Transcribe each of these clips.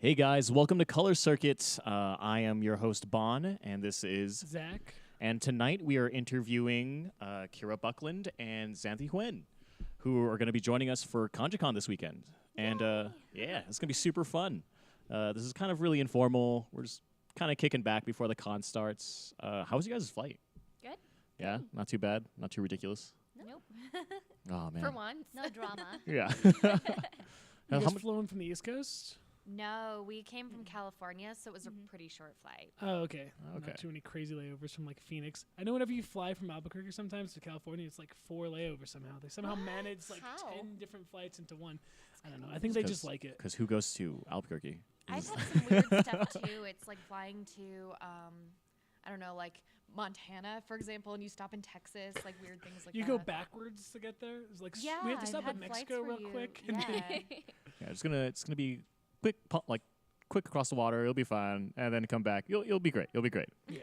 Hey guys, welcome to Color Circuit. I am your host Bon, and this is Zach. And tonight we are interviewing Kira Buckland and Xanthe Huynh, who are going to be joining us for Conjikan this weekend. And yeah, it's going to be super fun. This is kind of really informal. We're just kind of kicking back before the con starts. How was you guys' flight? Good. Yeah, not too bad, not too ridiculous. Nope. Oh man. For once. No drama. Yeah. You guys flown from the East Coast? No, we came from California, so it was a pretty short flight. Oh, okay. Okay. Not too many crazy layovers from like Phoenix. I know whenever you fly from Albuquerque sometimes to California, it's like 4 layovers somehow. They somehow manage like How? 10 different flights into one. I don't know. I think they just like it. Because who goes to Albuquerque? I've had some weird stuff too. It's like flying to, I don't know, like Montana, for example, and you stop in Texas, like weird things like that. You go backwards to get there? It's like Yeah, we have to I've stop had at flights Mexico where real you- quick. Yeah. Yeah, it's gonna be quick, quick across the water. You'll be fine, and then come back. You'll be great. You'll be great. Yeah.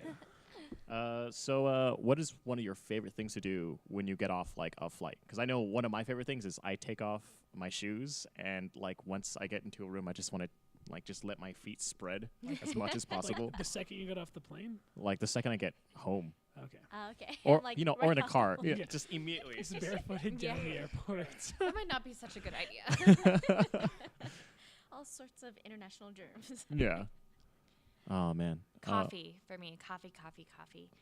So what is one of your favorite things to do when you get off like a flight? Because I know one of my favorite things is I take off my shoes, and like once I get into a room, I just want to like just let my feet spread as much as possible. Like the second you get off the plane? Like the second I get home, Okay. Okay. or Like or right in a off car, the yeah, Yeah. just immediately. Just barefooted down the airport. That might not be such a good idea. All sorts of international germs. Yeah. Oh man. Coffee for me. Coffee.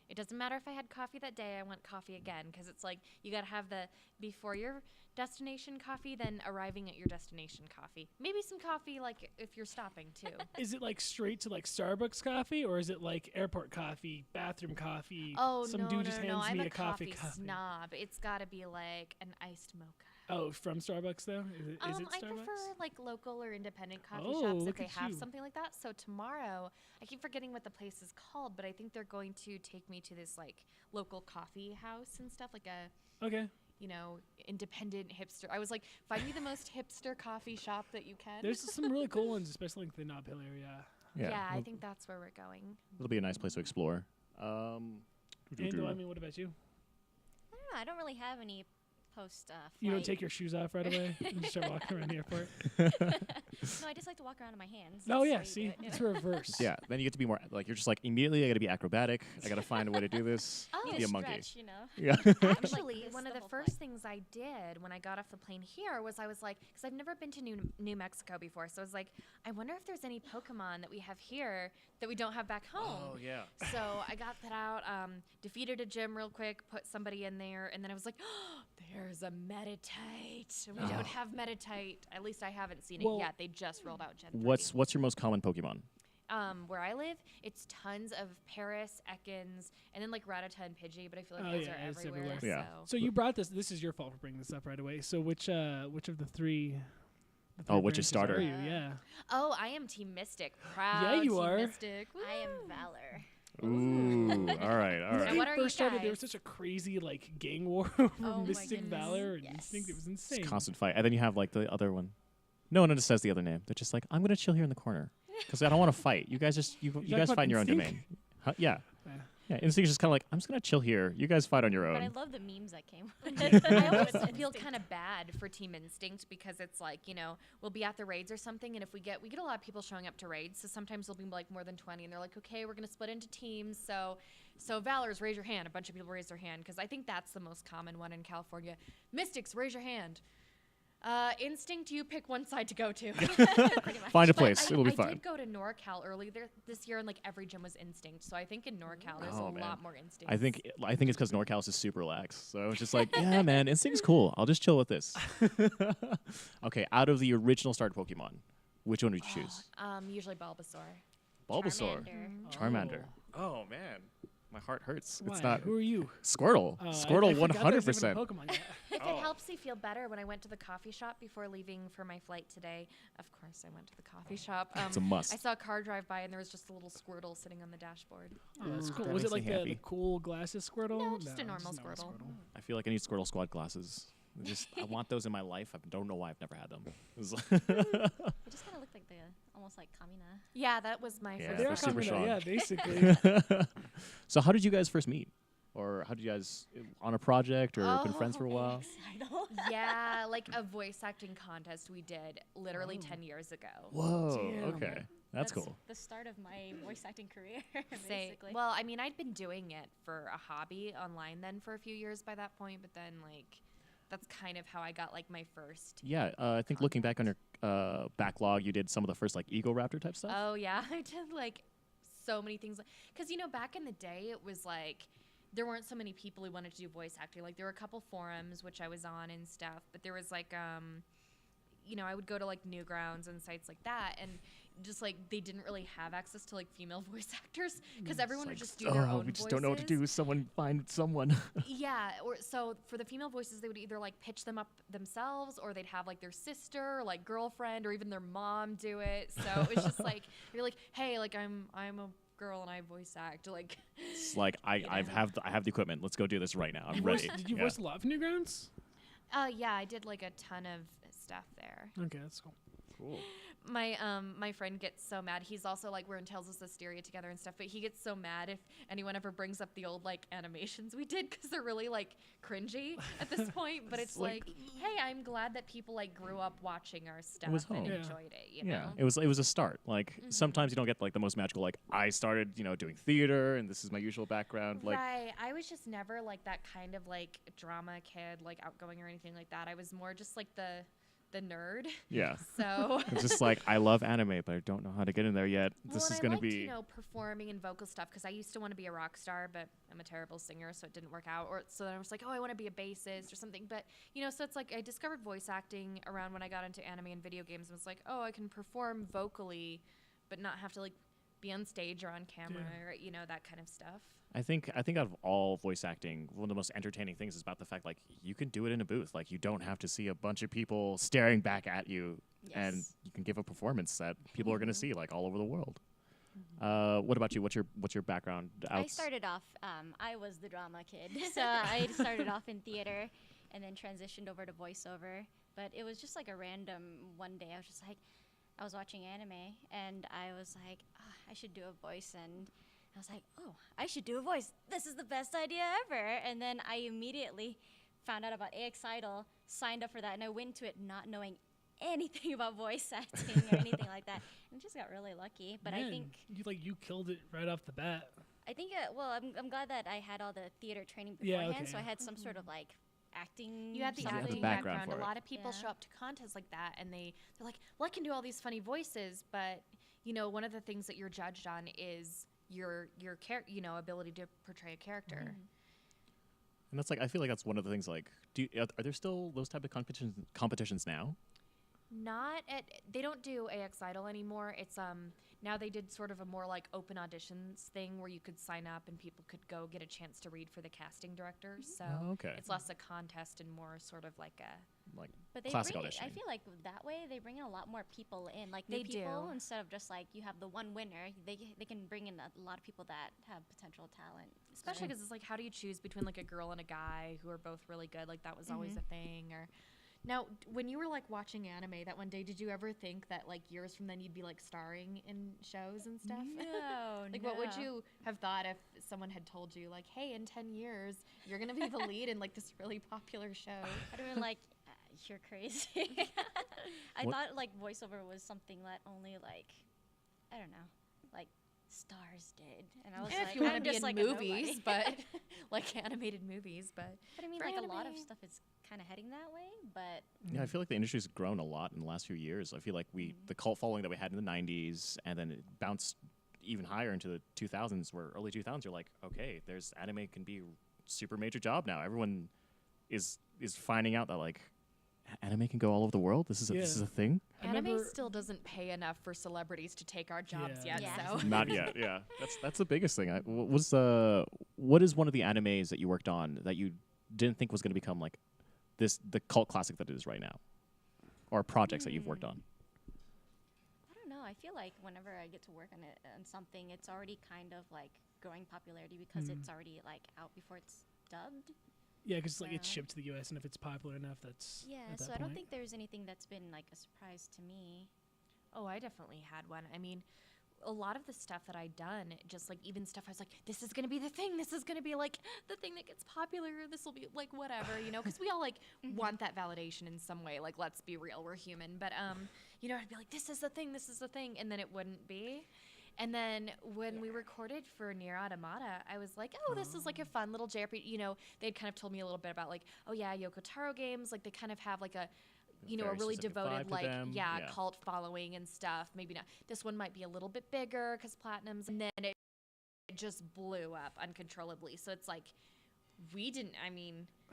It doesn't matter if I had coffee that day. I want coffee again because it's like you got to have the before your destination coffee, then arriving at your destination coffee. Maybe some coffee like if you're stopping too. Is it like straight to like Starbucks coffee, or is it like airport coffee, bathroom coffee? Oh, Some no, dude no, just no, hands I'm me a a coffee. snob. It's got to be like an iced mocha. Oh, from Starbucks though? Is it I Starbucks? prefer like local or independent coffee Oh, shops if look they at have you. something like that. So tomorrow, I keep forgetting what the place is called, but I think they're going to take me to this like local coffee house and stuff, like a Okay. independent hipster. I was like, find me the most hipster coffee shop that you can. There's some really cool ones, especially like the Nob Hill area. yeah, I it'll- think that's where we're going. it'll be a nice place to explore. Andrew, I mean, what about you? I don't know. I don't really have any post You don't flight. take your shoes off right away and just start walking around the airport? No, I just like to walk around in my hands. Oh, That's yeah, how you see? do it, you It's know? reverse. Yeah, then you get to be more like you're just like immediately I got to be acrobatic. I got to find a way to do this. Oh, You be a just monkey. stretch, you know. Yeah. Actually, this one of the the whole first flight. things I did when I got off the plane here was I was like, because I've never been to New Mexico before, so I was like, I wonder if there's any Pokemon that we have here that we don't have back home. Oh yeah. So I got that out, defeated a gym real quick, put somebody in there, and then I was like, oh, there's a Meditite. We don't have Meditite. At least I haven't seen Well- it yet. They just rolled out Gen 3. What's your most common Pokemon? Where I live, it's tons of Paris, Ekans, and then like Rattata and Pidgey, but I feel like Oh, those yeah, are it's everywhere. everywhere. Yeah. So you brought this. This is your fault for bringing this up right away. So which of the three? Oh, which branches is starter? Are you? Yeah. Oh, I am Team Mystic. Proud you Team are. Mystic. I am Woo. Valor. Ooh. All right. All When right. I what are you first started, there was guys? such a crazy like gang war over Oh my Mystic goodness. Valor and Yes. Instinct. It was insane. It's a constant fight, and then you have like the other one. No one just says the other name. They're just like, I'm gonna chill here in the corner because I don't want to fight. You guys just you talking guys about find your own Instinct? domain. Huh? Yeah. Yeah. Yeah. Instinct's just kind of like I'm just gonna chill here. You guys fight on your But I own. love the memes that came with it. I always With feel Instinct. kind of bad for Team Instinct because it's like, we'll be at the raids or something, and if we get a lot of people showing up to raids, so sometimes there'll be like more than 20, and they're like, okay, we're gonna split into teams, so Valors, raise your hand. A bunch of people raise their hand because I think that's the most common one in California. Mystics, raise your hand. Instinct, you pick one side to go to. Pretty much. Find a But place. It'll be I fine. did go to NorCal earlier this year, and like every gym was Instinct. So I think in NorCal there's Oh, a man. lot more Instinct. I think it's because NorCal is super relaxed. So it's just like, yeah, man, Instinct's cool. I'll just chill with this. Okay, out of the original start Pokemon, which one would you choose? Usually Bulbasaur. Bulbasaur. Charmander. Charmander. Oh man, my heart hurts. Why? It's not Who are you? Squirtle. Oh, I Squirtle, forgot there was even a 100%. Pokemon yet. If Oh. it helps you feel better, when I went to the coffee shop before leaving for my flight today, of course I went to the coffee shop. It's a must. I saw a car drive by and there was just a little Squirtle sitting on the dashboard. Oh, that's Ooh, cool. that Was it makes me like the happy. cool glasses Squirtle? No, just a normal just Squirtle. I feel like I need Squirtle Squad glasses. I want those in my life. I don't know why I've never had them. It's like- It just kind of looked like almost like Kamina. Yeah, that was my Yeah, first. They they're are super coming strong. yeah, basically. So how did you guys first meet? or how did you guys on a project or been friends for a while? Idol. Yeah, like a voice acting contest we did literally 10 years ago. Whoa. Damn. Okay, that's cool. The start of my voice acting career, Say, basically. well, I mean, I'd been doing it for a hobby online then for a few years by that point, but then like that's kind of how I got like my first. Yeah, I think looking back on your backlog, you did some of the first like Eagle Raptor type stuff. Oh yeah, I did like so many things. Because back in the day, it was like there weren't so many people who wanted to do voice acting. Like there were a couple forums which I was on and stuff, but there was like I would go to like Newgrounds and sites like that, and just like they didn't really have access to like female voice actors because everyone would just do their own we just voices. don't know what to do. Find someone. Yeah, or so for the female voices, they would either like pitch them up themselves, or they'd have like their sister, or like girlfriend, or even their mom do it. So it was just like you're like, hey, like I'm a girl and I voice act. Like It's like I have the equipment. Let's go do this right now. I'm ready. Did you voice a lot for Newgrounds? yeah, I did like a ton of stuff there. Okay, that's cool. Cool. My friend gets so mad. He's also like we're in Tales of Susteria together and stuff, but he gets so mad if anyone ever brings up the old like animations we did because they're really like cringy at this point. But it's like, hey, I'm glad that people like grew up watching our stuff was and home. Yeah. enjoyed it. You Yeah, know? it was a start. Like sometimes you don't get like the most magical. Like I started, doing theater, and this is my usual background. Like Right. I was just never like that kind of like drama kid, like outgoing or anything like that. I was more just like the nerd. yeah, So it's just like I love anime, but I don't know how to get in there yet. This well, is and gonna I liked, be. performing and vocal stuff because I used to want to be a rock star, but I'm a terrible singer, so it didn't work out. Or so then I was like, oh, I want to be a bassist or something. But so it's like I discovered voice acting around when I got into anime and video games. And was like, oh, I can perform vocally, but not have to like be on stage or on camera or that kind of stuff. I think out of all voice acting, one of the most entertaining things is about the fact like you can do it in a booth. Like you don't have to see a bunch of people staring back at you, and you can give a performance that people are going to see like all over the world. What about you? What's your background? I started off, I was the drama kid. So I started off in theater and then transitioned over to voiceover. But it was just like a random one day. I was watching anime and I was like, I should do a voice. And I was like, oh, I should do a voice. This is the best idea ever. And then I immediately found out about AX Idol, signed up for that, and I went to it not knowing anything about voice acting or anything like that. And just got really lucky. But Man, I think you killed it right off the bat. I'm glad that I had all the theater training Yeah, beforehand, okay. so I had some sort of like acting. You had the something. acting background background. for A it. lot of people Yeah. show up to contests like that, and they're like, well, I can do all these funny voices, but one of the things that you're judged on is your ability to portray a character. And that's like I feel like that's one of the things. Like, are there still those type of competitions now? They don't do AX Idol anymore. It's now they did sort of a more like open auditions thing where you could sign up and people could go get a chance to read for the casting directors. So Oh, okay. it's less a contest and more sort of like a Like But they classic bring auditioning. I feel like that way they bring in a lot more people in, like They new people do. instead of just like you have the one winner. They can bring in a lot of people that have potential talent. especially because it's like how do you choose between like a girl and a guy who are both really good? Like that was always a thing. Or now when you were like watching anime that one day, did you ever think that like years from then you'd be like starring in shows and stuff? No, Like what would you have thought if someone had told you like, hey, in 10 years you're gonna be the lead in like this really popular show? I'd have been like, you're crazy. I What- thought like voiceover was something that only like, I don't know, like stars did. And I was And like, if you want I'm to be just in like a nobody. movies, but like animated movies, but But I mean, for like a lot of anime- stuff is kind of heading that way. But Yeah, I feel like the industry's grown a lot in the last few years. I feel like the cult following that we had in the 90s, and then it bounced even higher into the 2000s, where early 2000s you're like, okay, there's anime can be a super major job now. Everyone is finding out that like anime can go all over the world. This is a thing. I anime remember- still doesn't pay enough for celebrities to take our jobs Yeah. yet. Yeah. So Not yet. Yeah, that's the biggest thing. What is one of the animes that you worked on that you didn't think was going to become like the cult classic that it is right now, or projects that you've worked on? I don't know. I feel like whenever I get to work on something, it's already kind of like growing popularity because it's already like out before it's dubbed. Yeah, because like it's Yeah. shipped to the U.S. and if it's popular enough, that's Yeah, at so that I don't point. think there's anything that's been like a surprise to me. Oh, I definitely had one. I mean, a lot of the stuff that I'd done, just like even stuff I was like, this is gonna be the thing. This is gonna be like the thing that gets popular. This will be like whatever, because we all like want that validation in some way. Like, let's be real, we're human. But I'd be like, this is the thing, and then it wouldn't be. And then when we recorded for Nier Automata, I was like, oh, this is like a fun little JRPG. They'd kind of told me a little bit about like, oh yeah, Yoko Taro games, like they kind of have like a a really devoted cult following and stuff. Maybe not. This one might be a little bit bigger because Platinum's, and then it just blew up uncontrollably. So it's like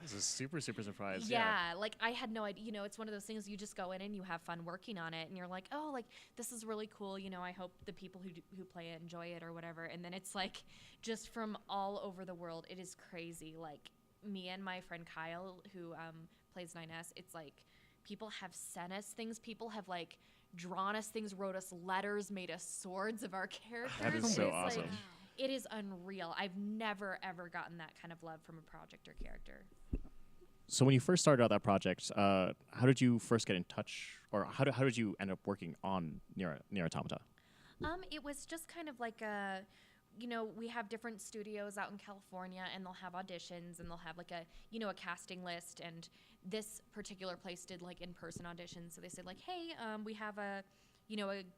this is super surprise. Yeah, like I had no idea. It's one of those things you just go in and you have fun working on it, and you're like, oh, like this is really cool. I hope the people who play it enjoy it or whatever. And then it's like just from all over the world. It is crazy. Like me and my friend Kyle, who plays 9S, it's like people have sent us things. People have like drawn us things, wrote us letters, made us swords of our characters. That is so awesome. Like, it is unreal. I've never, ever gotten that kind of love from a project or character. So when you first started out that project, how did you first get in touch, or how did you end up working on Nier Automata? It was just kind of like we have different studios out in California, and they'll have auditions, and they'll have like a casting list. And this particular place did like in-person auditions. So they said like, hey, we have a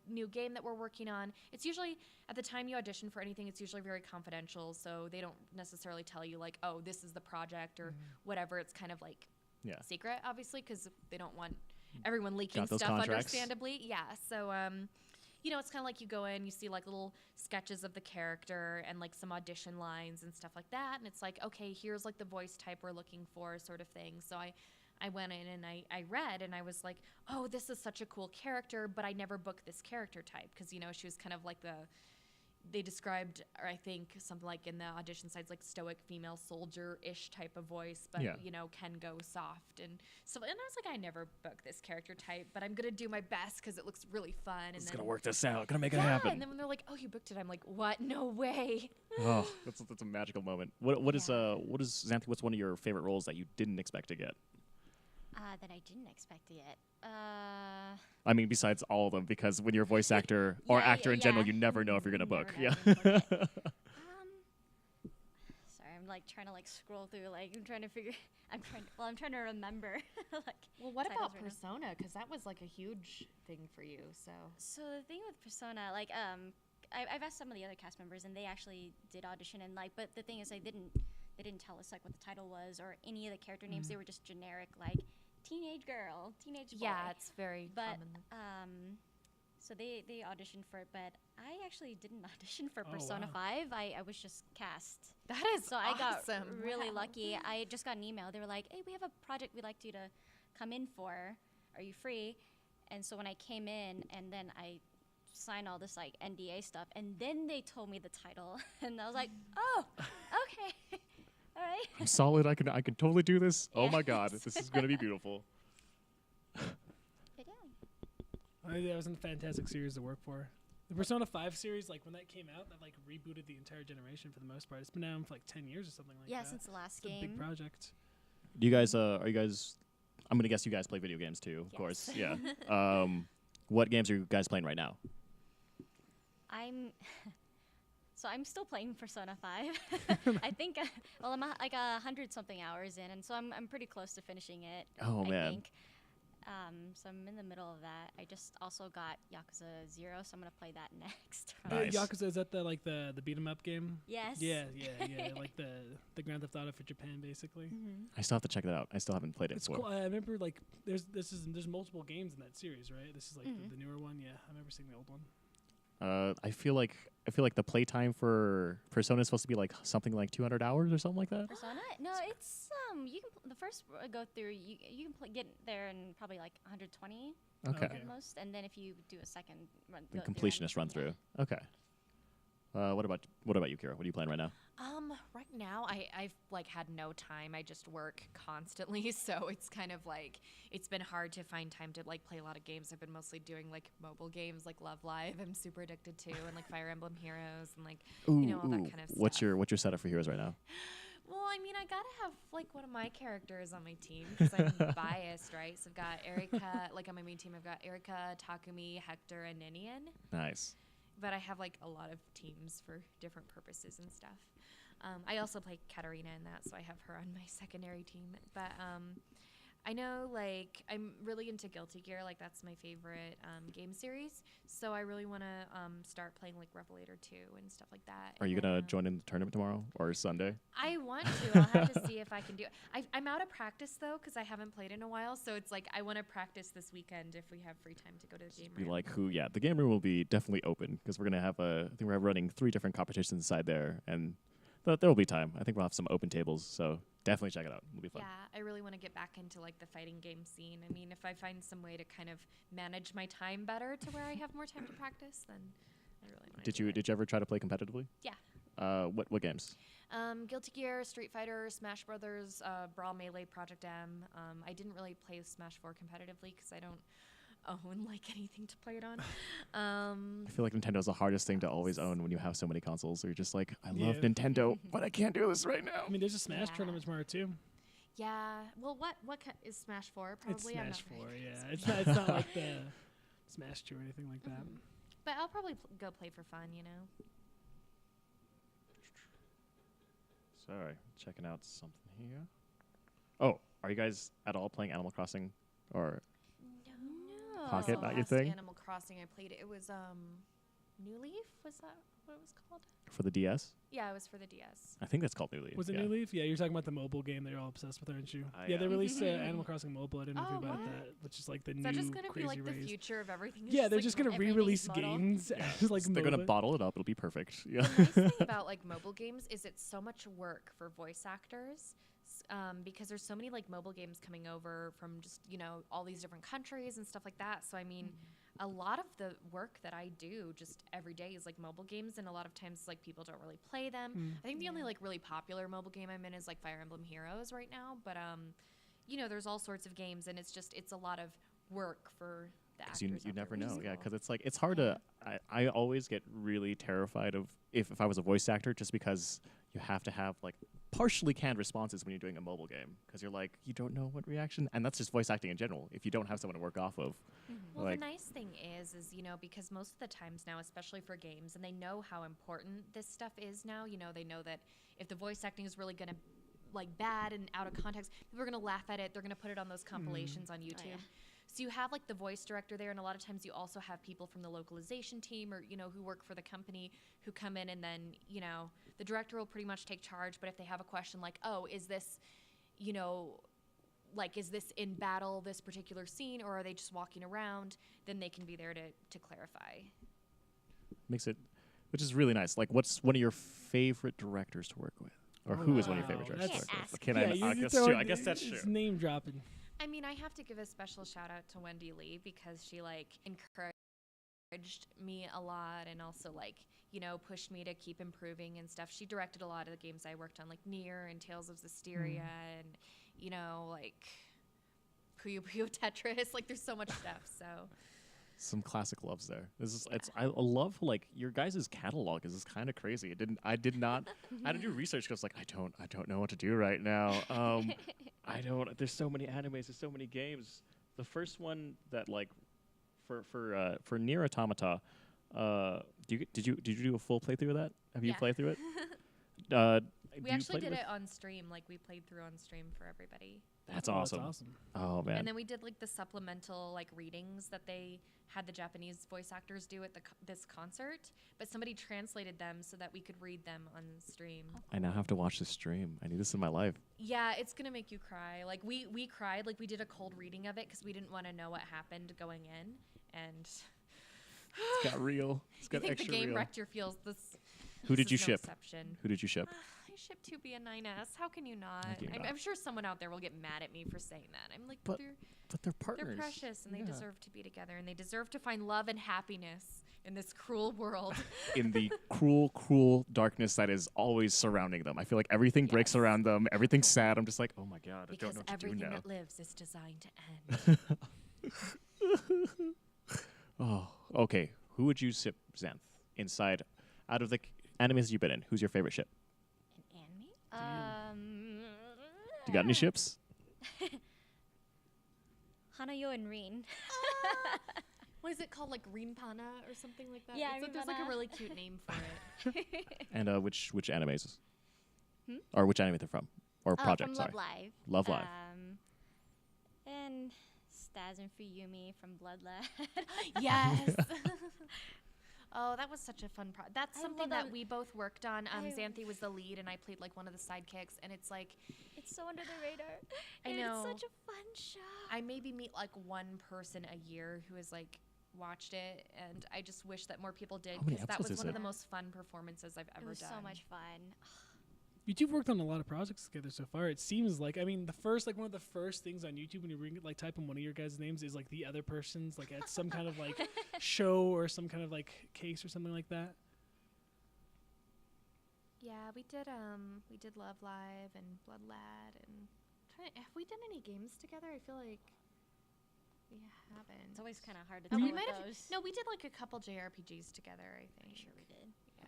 new game that we're working on. It's usually, at the time you audition for anything, it's usually very confidential. So they don't necessarily tell you like, oh, this is the project or whatever. It's kind of like secret, obviously, because they don't want everyone leaking stuff, contracts. understandably. Yeah. So, it's kind of like you go in, you see like little sketches of the character and like some audition lines and stuff like that. And it's like, okay, here's like the voice type we're looking for, sort of thing. So I went in and I read, and I was like, oh, this is such a cool character, but I never booked this character type because, she was kind of like they described, or I think something like in the audition sites, like stoic female soldier-ish type of voice, but, can go soft. And so, and I was like, I never booked this character type, but I'm going to do my best because it looks really fun. And It's going to work this out. Going to make it happen. And then when they're like, oh, you booked it, I'm like, what? No way. Oh, that's a magical moment. What is Xanthe, what's one of your favorite roles that you didn't expect to get? That I didn't expect to get. I mean, besides all of them, because when you're a voice actor or actor in general, you never know if you're gonna book. Yeah. Sorry, I'm like trying to like scroll through. Like I'm trying to remember. Well, what about Persona? Because that was like a huge thing for you. So the thing with Persona, like I've asked some of the other cast members, and they actually did audition, and like, but the thing is, they didn't tell us like what the title was or any of the character names. They were just generic, like teenage girl, teenage boy. Yeah, it's very common. So they auditioned for it, but I actually didn't audition for Persona 5. I was just cast. That is so awesome. I got really lucky. I just got an email. They were like, hey, we have a project we'd like you to come in for. Are you free? And so when I came in, and then I signed all this like NDA stuff, and then they told me the title, and I was like, oh, okay. All right. I'm solid. I can totally do this. Yeah. Oh my God, this is gonna be beautiful. That was a fantastic series to work for. The Persona 5 series, like when that came out, that like rebooted the entire generation for the most part. It's been out for like 10 years or something like that. Yeah, since the last game. It's a big project. Do you guys? Are you guys? I'm gonna guess you guys play video games too, of course. Yeah. What games are you guys playing right now? So I'm still playing Persona 5. I think, I'm like 100-something hours in, and so I'm pretty close to finishing it. Oh, I man. think. So I'm in the middle of that. I just also got Yakuza 0, so I'm gonna play that next. Nice. Yakuza, is that the beat 'em up game? Yes. Yeah. Like the Grand Theft Auto for Japan, basically. Mm-hmm. I still have to check that out. I still haven't played it. It's cool. I remember like there's multiple games in that series, right? This is like the newer one. Yeah, I remember seeing the old one. I feel like the playtime for Persona is supposed to be like something like 200 hours or something like that. Persona? No, it's you can the first go through you can get there in probably like 120 Okay. at most, and then if you do a second run, The completionist run through. Okay. What about you, Kira? What are you playing right now? Right now I've like had no time. I just work constantly, so it's kind of like it's been hard to find time to like play a lot of games. I've been mostly doing like mobile games like Love Live. I'm super addicted to, and like Fire Emblem Heroes and like all that kind of stuff. What's your setup for Heroes right now? Well, I mean, I gotta have like one of my characters on my team because I'm biased, right? So I've got Erika, like on my main team, I've got Erika, Takumi, Hector, and Ninian. Nice. but I have like a lot of teams for different purposes and stuff. I also play Katarina in that, so I have her on my secondary team. But I know, like, I'm really into Guilty Gear. Like, that's my favorite game series. So I really want to start playing, like, Revelator 2 and stuff like that. Are you going to join in the tournament tomorrow or Sunday? I want to. I'll have to see if I can do it. I'm out of practice, though, because I haven't played in a while. So it's like I want to practice this weekend if we have free time to go to the game room. Be like, the game room will be definitely open because we're going to have I think we're running 3 different competitions inside there. And there will be time. I think we'll have some open tables. So definitely check it out. It'll be fun. Yeah, I really want to get back into like the fighting game scene. I mean, if I find some way to kind of manage my time better to where I have more time to practice, then I really want to. Did you ever try to play competitively? Yeah. What games? Guilty Gear, Street Fighter, Smash Brothers, Brawl Melee, Project M. I didn't really play Smash 4 competitively because I don't own like anything to play it on. I feel like Nintendo's the hardest thing to always own when you have so many consoles. So you're just like, I love Nintendo, but I can't do this right now. I mean, there's a Smash tournament tomorrow too. Yeah. Well, what is Smash 4? Probably. It's I'm Smash not 4. very Yeah, experienced. it's not like the Smash 2 or anything like that. But I'll probably go play for fun, you know. Sorry, checking out something here. Oh, are you guys at all playing Animal Crossing or No. Pocket, not your Last thing? Animal Crossing I played it was New Leaf. Was that what it was called? for the DS? Yeah, it was for the DS. I think that's called New Leaf. Was it yeah. New Leaf? Yeah, you're talking about the mobile game that you're all obsessed with, aren't you? Yeah, they released Animal Crossing Mobile. I didn't know Oh, about what? that, which is like the Is new that just gonna be crazy like the race. future of everything? It's Yeah, they're like just gonna everything's re-release model? games as like They're gonna MOBA. bottle it up. It'll be perfect. Yeah. The nice thing about like mobile games is it's so much work for voice actors because there's so many like mobile games coming over from just all these different countries and stuff like that. So I mean, a lot of the work that I do just every day is like mobile games, and a lot of times like people don't really play them. I think the only like really popular mobile game I'm in is like Fire Emblem Heroes right now, but there's all sorts of games, and it's a lot of work for the actors. You out never there, know. which is Yeah, cool. because it's like it's hard to. I always get really terrified of if I was a voice actor, just because you have to have like partially canned responses when you're doing a mobile game, because you're like you don't know what reaction, and that's just voice acting in general. If you don't have someone to work off of. Well, Like- the nice thing is because most of the times now, especially for games, and they know how important this stuff is now. They know that if the voice acting is really gonna like bad and out of context, people are gonna laugh at it. They're gonna put it on those compilations on YouTube. yeah. So you have like the voice director there, and a lot of times you also have people from the localization team or who work for the company who come in, and then the director will pretty much take charge. But if they have a question like, oh, is this is this in battle, this particular scene, or are they just walking around, then they can be there to clarify. Makes it, which is really nice. Like, what's one of your favorite directors to work with, or who is one of your favorite Wow, directors to that's- work with? Can Yeah, I you guess throw true. it- I guess that's true. It's name dropping. I mean, I have to give a special shout out to Wendy Lee because she encouraged me a lot, and also pushed me to keep improving and stuff. She directed a lot of the games I worked on, like Nier and Tales of Zestiria, and Puyo Puyo Tetris. Like, there's so much stuff. So Some classic loves there. I love like your guys' catalog is kind of crazy. I did not I had to do research because like I don't know what to do right now. There's so many animes, there's so many games. The first one that like for Nier Automata, did you do a full playthrough of that? Have you Yeah. played through it? we actually did it on stream. Like, we played through on stream for everybody. That's Oh, awesome. That's awesome. Oh man. And then we did like the supplemental like readings that they had the Japanese voice actors do at this concert, but somebody translated them so that we could read them on stream. I now have to watch the stream. I need this in my life. Yeah, it's gonna make you cry. Like, we cried. Like, we did a cold reading of it because we didn't want to know what happened going in, and It's got real. It's I got think extra the game real. wrecked your feels. Who did this you is no ship? exception. Who did you ship? I shipped 2B9S. How can you not? can you not? I'm sure someone out there will get mad at me for saying that. I'm like, But But they're they're partners. precious, and they Yeah. deserve to be together, and they deserve to find love and happiness in this cruel world. In the cruel, cruel darkness that is always surrounding them. I feel like everything breaks Yes. around them. Everything's sad. I'm just like, oh my god, I Because don't know what to do everything now. that lives is designed to end. Oh, okay. Who would you ship, Xanthe, inside? Out of the animes you've been in, who's your favorite ship? An anime? You got any ships? Hanayo and Rin. What is it called? Like Green Pana or something like that? Yeah, There's like a Rinpana. really cute name for it. And which animes? Hmm? Or which anime they're from? Or project, from sorry. Love Live. Love Live. And Staz and Fuyumi from Bloodlad. Yes. Oh, that was such a fun That's I something love that them. we both worked on. I- Xanthe was the lead, and I played like one of the sidekicks. And it's like, It's so under the radar. I And know. It's such a fun show. I maybe meet like one person a year who has like watched it, and I just wish that more people did, How many because that episodes was is one of it? the most fun performances I've ever It was done. so much fun. You two have worked on a lot of projects together so far. It seems like, I mean, one of the first things on YouTube when you type in one of your guys' names is like the other person's like at some kind of like show or some kind of like case or something like that. Yeah, we did Love Live and Bloodlad, and have we done any games together? I feel like we haven't. It's always kind of hard to Oh, tell we with might have. those. No, we did like a couple JRPGs together, I think. Pretty sure we did. Yeah.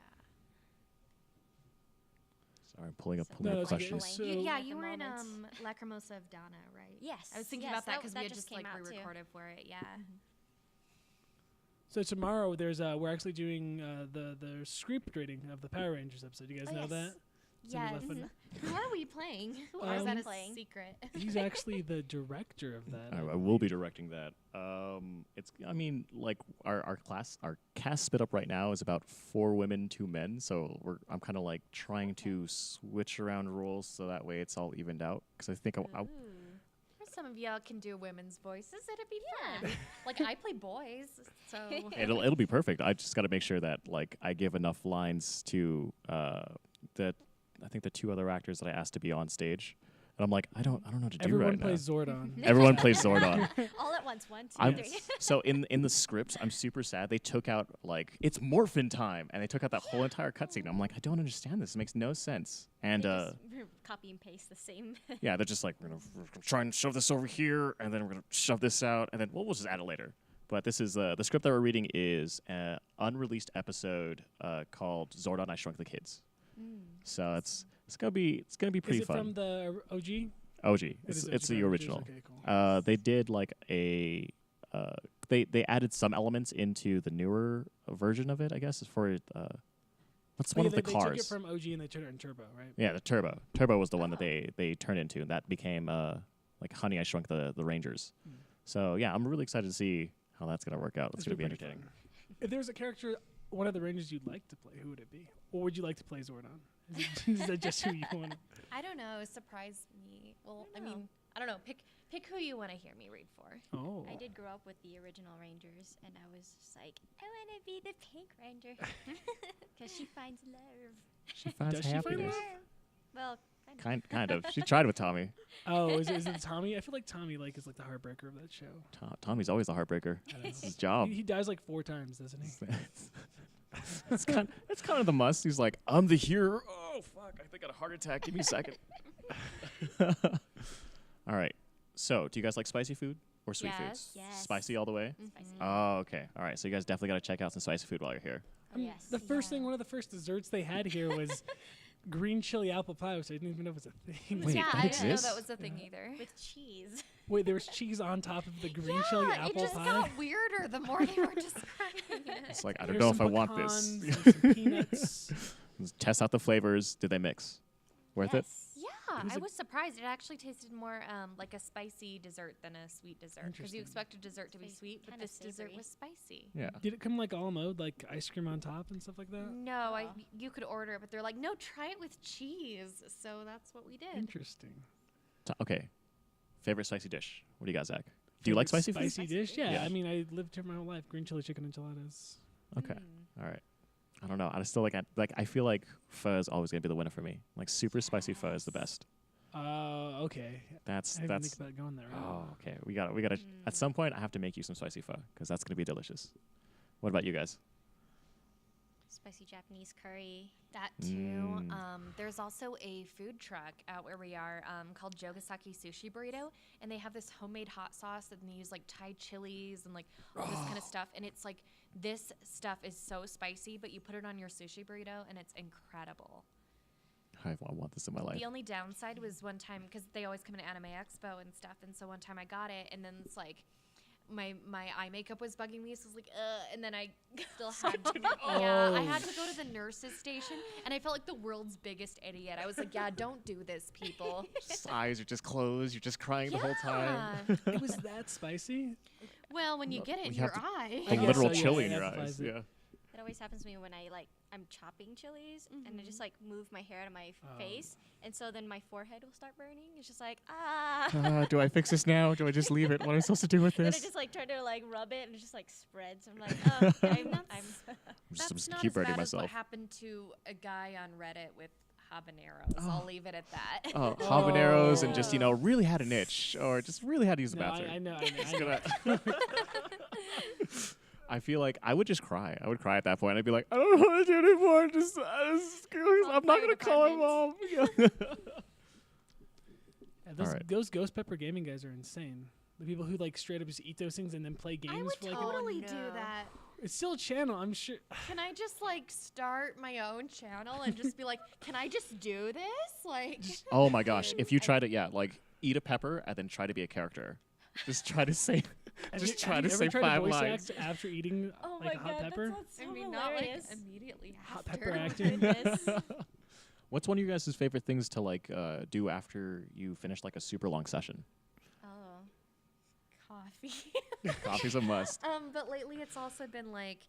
Sorry, I'm pulling up So- No, it's okay. questions. So- Yeah, At you the were in moment. Lacrimosa of Dana, right? Yes. I was thinking yes, about that because we had just just came like out too. re-recorded for it. Yeah. So tomorrow there's we're actually doing the script reading of the Power Rangers episode. You guys Oh, know yes. that? Somebody left Yes. foot- Who are we playing? Who Or is are that we a playing? secret? He's actually the director of that. I will be directing that. I mean, like our cast split up right now is about 4 women, 2 men. So I'm kind of like trying to switch around roles so that way it's all evened out. Because I think Or some of y'all can do women's voices. It'd be fun. Like I play boys, so it'll be perfect. I just got to make sure that like I give enough lines to I think the 2 other actors that I asked to be on stage. And I'm like, I don't know what to do Everyone right plays now. Zordon. Everyone plays Zordon. All at once. 1, 2, I'm 3. so in the script, I'm super sad. They took out like it's morphin time, and they took out that whole entire cutscene. I'm like, I don't understand this. It makes no sense. And They just copy and paste the same. yeah, they're just like we're gonna try and shove this over here, and then we're gonna shove this out, and then we'll just add it later. But this is the script that we're reading is an unreleased episode called Zordon I Shrunk the Kids. So it's gonna be pretty Is it fun. from the OG? OG. It It's is the Power Rangers? original. Okay, cool. They did like a they added some elements into the newer version of it. I guess for what's one of the They cars. took it from OG and they turned it in Turbo, right? Yeah, the Turbo. Turbo was the one that they turned into, and that became like Honey I Shrunk the Rangers. So yeah, I'm really excited to see how that's gonna work out. It's gonna be pretty entertaining. fun. If there's a character, one of the Rangers you'd like to play, who would it be? Or would you like to play Zordon? Is that just who you want? I don't know. Surprise me. Well, I I don't know. mean, I don't know. Pick who you want to hear me read for. Oh. I did grow up with the original Rangers, and I was just like, I want to be the Pink Ranger. Because she finds love. She finds Does she find happiness. love? Well, kind of. Kind of. She tried with Tommy. Oh, is it Tommy? I feel like Tommy is like the heartbreaker of that show. Tommy's always the heartbreaker. I don't know. That's his job. He dies like 4 times, doesn't he? It's kind of the must. He's like, I'm the hero. Oh fuck! I think I got a heart attack. Give me a second. All right. So, do you guys like spicy food or sweet foods? Yes. Spicy all the way. Spicy. Oh, okay. All right. So you guys definitely got to check out some spicy food while you're here. Yes. The first thing, one of the first desserts they had here was green chili apple pie, which I didn't even know was a thing. Wait, yeah, that I didn't know exists? that was a thing either. With cheese. Wait, there was cheese on top of the green chili Yeah, apple it just pie. got weirder the more they were describing it. It's like I don't Here's know if some I want this. pecans and some peanuts. Test out the flavors. Did they mix? Worth it? Yes. Yeah, was I a- was surprised. It actually tasted more like a spicy dessert than a sweet dessert. Because you Interesting. expect a dessert to be Spicy, sweet, but kinda this dessert savory. was spicy. Yeah. Did it come like all mode, like ice cream on top and stuff like that? No, Oh. you could order it, but they're like, no, try it with cheese. So that's what we did. Interesting. Okay. Favorite spicy dish? What do you got, Zach? Do you like Favorite spicy food? Spicy dish? Yeah. Yeah. I mean, I lived here my whole life. Green chili chicken enchiladas. Okay. All right. I don't know. I still I feel like pho is always gonna be the winner for me. Like super spicy pho is the best. Okay. That's I didn't think about going there. Oh, okay. We gotta. At some point, I have to make you some spicy pho because that's gonna be delicious. What about you guys? Spicy Japanese curry. That too. Mm. There's also a food truck out where we are called Jogasaki Sushi Burrito, and they have this homemade hot sauce, and they use like Thai chilies and like all this kind of stuff. And it's like this stuff is so spicy, but you put it on your sushi burrito, and it's incredible. I want this in my life. The only downside was one time because they always come to Anime Expo and stuff, and so one time I got it, and then it's like my eye makeup was bugging me, so I was like, and then I still had to. Yeah, I had to go to the nurse's station, and I felt like the world's biggest idiot. I was like, yeah, don't do this, people. Eyes are just closed. You're just crying the whole time. It was that spicy? Well, when you get it in you have your to- eye. Like I guess literal so, yeah, chili it in your amplifies eyes. it. Yeah. That always happens to me when I'm chopping chilies and I just like move my hair out of my face, and so then my forehead will start burning. It's just like Do I fix this now? Do I just leave it? What am I supposed to do with Then I this? just like try to like rub it and it just like spreads. I'm like, oh, I'm That's just not keep as burning bad as myself. what happened to a guy on Reddit with habaneros. I'll leave it at that. Oh, habaneros and just really had an itch or just really had to use the No, bathroom. I know. I feel like I would just cry. I would cry at that point. I'd be like, I don't want to do it anymore. I'm not fire going to call him mom. Yeah. Alright. Those Ghost Pepper Gaming guys are insane. The people who like straight up just eat those things and then play games I would for like totally an, do that. it's still a channel, I'm sure. Can I just like start my own channel and just be like, can I just do this? Like, Oh my gosh. If you try to, like eat a pepper and then try to be a character. Just try to say, just try to say 5 lines. Act after eating oh like my a hot god, pepper? that sounds so I mean, not like hilarious. immediately Hot after. pepper Oh my acting. goodness. What's one of your guys' favorite things to like do after you finish like a super long session? Oh, Coffee. Coffee's a must. But lately it's also been like,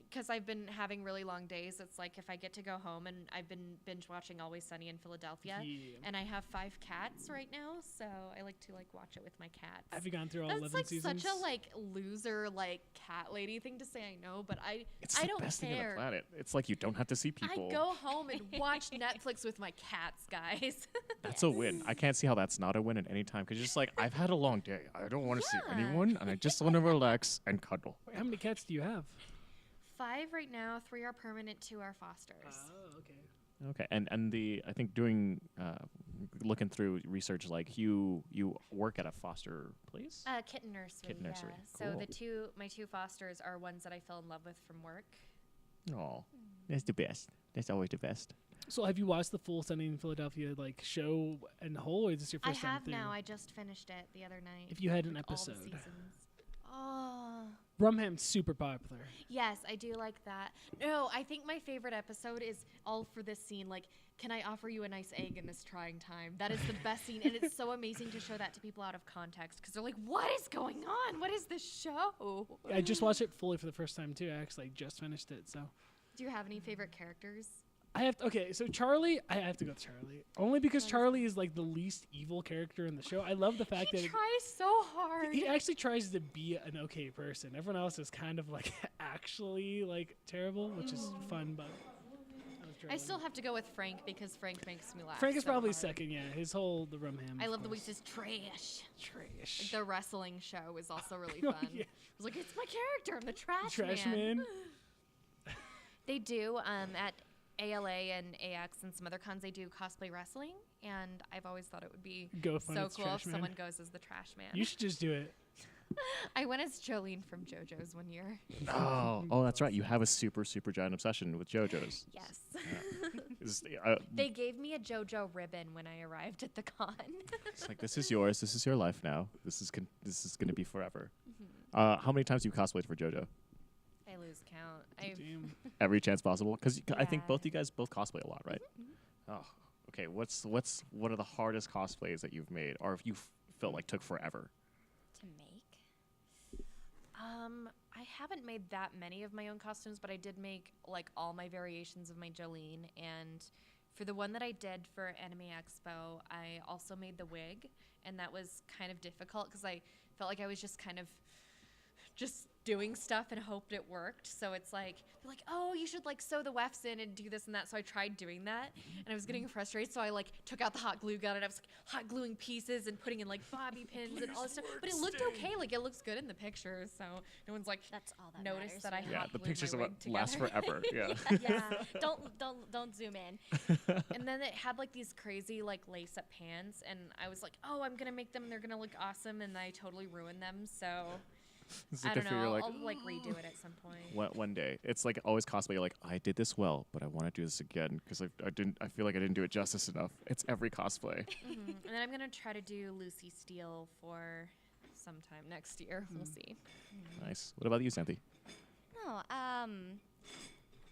because I've been having really long days, it's like if I get to go home, and I've been binge watching Always Sunny in Philadelphia, Yeah. and I have 5 cats right now, so I like to like watch it with my cats. Have you gone through all That's 11 like seasons? such a like loser like cat lady thing to say, I know, but It's I the don't best thing on the care. planet. It's like you don't have to see people. I go home and watch Netflix with my cats, guys. That's a win. I can't see how that's not a win at any time because you're just like, I've had a long day. I don't want to see anyone, and I just want to relax and cuddle. Wait, how many cats do you have? 5 right now, 3 are permanent, 2 are fosters. Oh, okay. Okay, and I think doing looking through research, like you work at a foster place. Kitten nursery. Kitten nursery, So cool. my 2 fosters are ones that I fell in love with from work. Oh, that's the best. That's always the best. So have you watched the full Sunny in Philadelphia like show and whole, or is this your I first time have through? now. I just finished it the other night. If you had an Like, all the episode. seasons. Oh. Rumham's super popular. Yes, I do like that. No, I think my favorite episode is all for this scene. Like, can I offer you a nice egg in this trying time? That is the best scene, and it's so amazing to show that to people out of context because they're like, "What is going on? What is this show?" I just watched it fully for the first time too. I actually just finished it, so Do you have any favorite characters? I have okay. So Charlie, I have to go with Charlie only because Charlie is like the least evil character in the show. I love the fact He that tries so hard. he actually tries to be an okay person. Everyone else is kind of like actually like terrible, which is fun. But I still have to go with Frank because Frank makes me laugh. Frank is so probably hard. second. Yeah, his whole the Rumham. I of love the way course. he says trash. Trash. The wrestling show is also really Oh, fun. yeah. I was like, it's my character. I'm the trash, Trash man. man. They do at ALA and AX and some other cons. They do cosplay wrestling, and I've always thought it would be Go fun so as cool Trash if Man. someone goes as the trash man. You should just do it. I went as Jolene from JoJo's one year. Oh, that's right. You have a super giant obsession with JoJo's. Yes. It's, They gave me a JoJo ribbon when I arrived at the con. it's like this is yours. This is your life now. This is gonna be forever. How many times have you cosplayed for JoJo? I lose count. I Damn. Every chance possible. Because I think Yeah. both you guys cosplay a lot, right? Oh, okay. What's one of the hardest cosplays that you've made, or if you felt like took forever? To make. I haven't made that many of my own costumes, but I did make like all my variations of my Jolene. And for the one that I did for Anime Expo, I also made the wig, and that was kind of difficult because I felt like I was just kind of just doing stuff and hoped it worked. So it's like, they're like, oh, you should like sew the wefts in and do this and that. So I tried doing that, and I was getting frustrated. So I like took out the hot glue gun and I was like hot gluing pieces and putting in like bobby pins and all this stuff. But it looked okay. Like it looks good in the pictures. So no one's like That's all that noticed matters, that I really. Yeah, hot the glued pictures my will wig last together. forever. Yeah. Yeah. Don't zoom in. And then it had like these crazy like lace up pants, and I was like, oh, I'm gonna make them. They're gonna look awesome, and I totally ruined them. So It's I like don't if you're know. like, I'll like redo it at some point. one day. It's like always cosplay. You're like, I did this well, but I want to do this again because I feel like I didn't do it justice enough. It's every cosplay. And then I'm gonna try to do Lucy Steele for sometime next year. We'll see. Nice. What about you, Xanthe? No,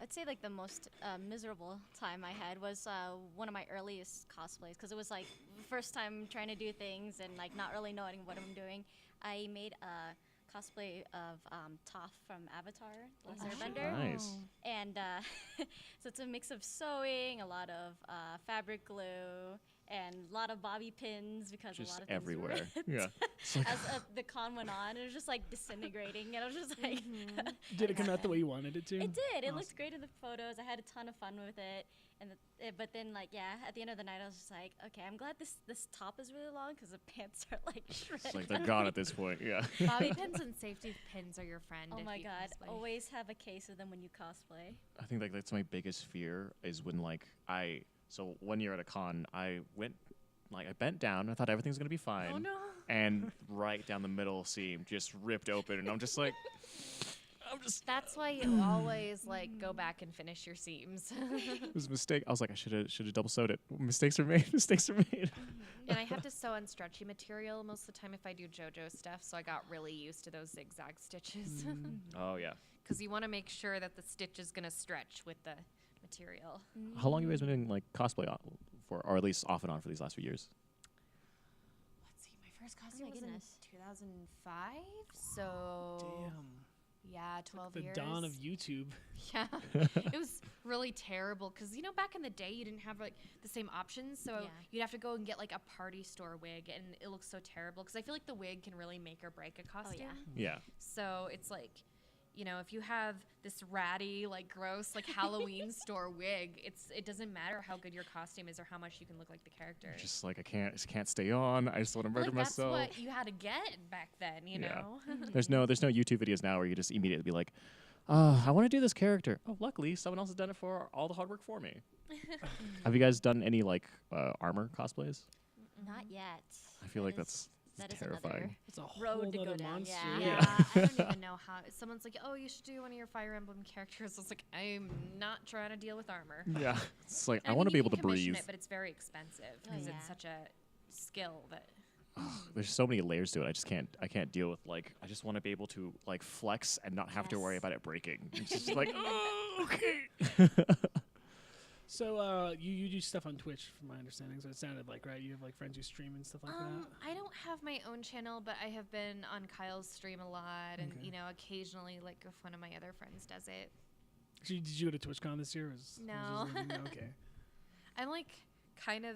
I'd say like the most miserable time I had was one of my earliest cosplays because it was like first time trying to do things and like not really knowing what I'm doing. I made a cosplay of Toph from Avatar, The Last Airbender. Nice. And so it's a mix of sewing, a lot of fabric glue, and a lot of bobby pins because a Just lot of things everywhere. ripped. Yeah. It's like, As the con went on, it was just like disintegrating, and I was just like, Did it come out the way you wanted it to? it did. It Awesome. looked great in the photos. I had a ton of fun with it, and but then like at the end of the night, I was just like, okay, I'm glad this top is really long because the pants are like shredded. it's like they're gone at this point. Yeah. Bobby pins and safety pins are your friend. Oh if my you god! cosplay. Always have a case of them when you cosplay. I think like that's my biggest fear is when like so one year at a con I bent down. I thought everything was gonna be fine. Oh no. And right down the middle seam just ripped open, and I'm just like, That's why you always like go back and finish your seams. it was a mistake. I was like, I should have double sewed it. Mistakes are made. Mistakes are made. And I have to sew on stretchy material most of the time if I do JoJo stuff, so I got really used to those zigzag stitches. Oh yeah. Because you want to make sure that the stitch is gonna stretch with the material. How long have you guys been doing like cosplay for, or at least off and on for these last few years? Let's see, my first my costume was in goodness. 2005, so Damn. yeah, 12 The years. dawn of YouTube. Yeah, it was really terrible because back in the day you didn't have like the same options, so Yeah. you'd have to go and get like a party store wig, and it looks so terrible because I feel like the wig can really make or break a costume. Yeah. So it's like, if you have this ratty, like gross, like Halloween store wig, it doesn't matter how good your costume is or how much you can look like the character. Just like I can't stay on. I just want to But, murder like, that's myself. what you had to get back then, you Yeah. know. There's no YouTube videos now where you just immediately be like, I want to do this character. Oh, luckily someone else has done it for all the hard work for me. Have you guys done any like armor cosplays? Not yet. I feel like that's that is terrifying. another It's a whole road to go nother down. monster. Yeah, I don't even know how. Someone's like, "Oh, you should do one of your Fire Emblem characters." I was like, "I'm not trying to deal with armor." Yeah. It's like I mean, want to be you able to can commission breathe. it, but it's very expensive because yeah. it's such a skill that. There's so many layers to it. I can't deal with like I just want to be able to like flex and not have to worry Yes. about it breaking. It's just like, oh, okay. So you do stuff on Twitch, from my understanding. So it sounded like, right? You have like friends who stream and stuff like that. I don't have my own channel, but I have been on Kyle's stream a lot, and Okay. occasionally like if one of my other friends does it. So did you go to TwitchCon this year? No. Okay. I'm like kind of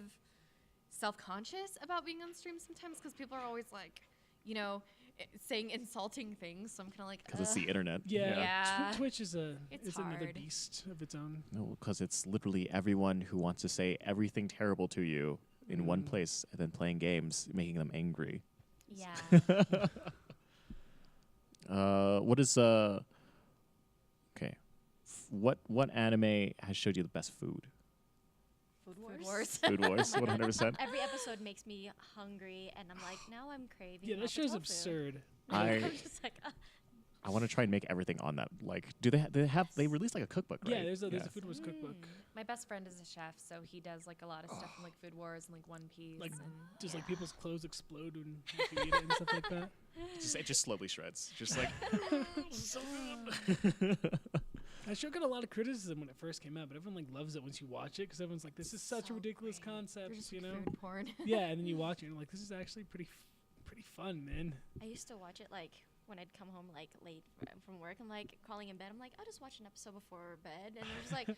self-conscious about being on stream sometimes because people are always like, saying insulting things. So I'm kind of like, Because it's the internet. Yeah. Yeah. Twitch is It's another hard. beast of its own. No, because it's literally everyone who wants to say everything terrible to you in one place and then playing games, making them angry. Yeah. What is okay? What anime has showed you the best food? Food Food Wars. Wars. Food Wars, 100%. Every episode makes me hungry, and I'm like, now I'm craving. Yeah, that mapo show's tofu. absurd. I I'm just like, I want to try and make everything on that. Like, do they release like a cookbook? Right? Yeah, there's a Food Wars cookbook. My best friend is a chef, so he does like a lot of stuff from like Food Wars and like One Piece. Like, and just like people's clothes explode when you eat it and stuff like that. It just slowly shreds. Just like so good. That show got a lot of criticism when it first came out, but everyone like loves it once you watch it because everyone's like, "This is such a so ridiculous great. concept," They're just you know? food porn. Yeah, and then you watch it and you're like, "This is actually pretty fun, man." I used to watch it like when I'd come home like late from work. I'm like crawling in bed. I'm like, I'll just watch an episode before bed, and I'm just like,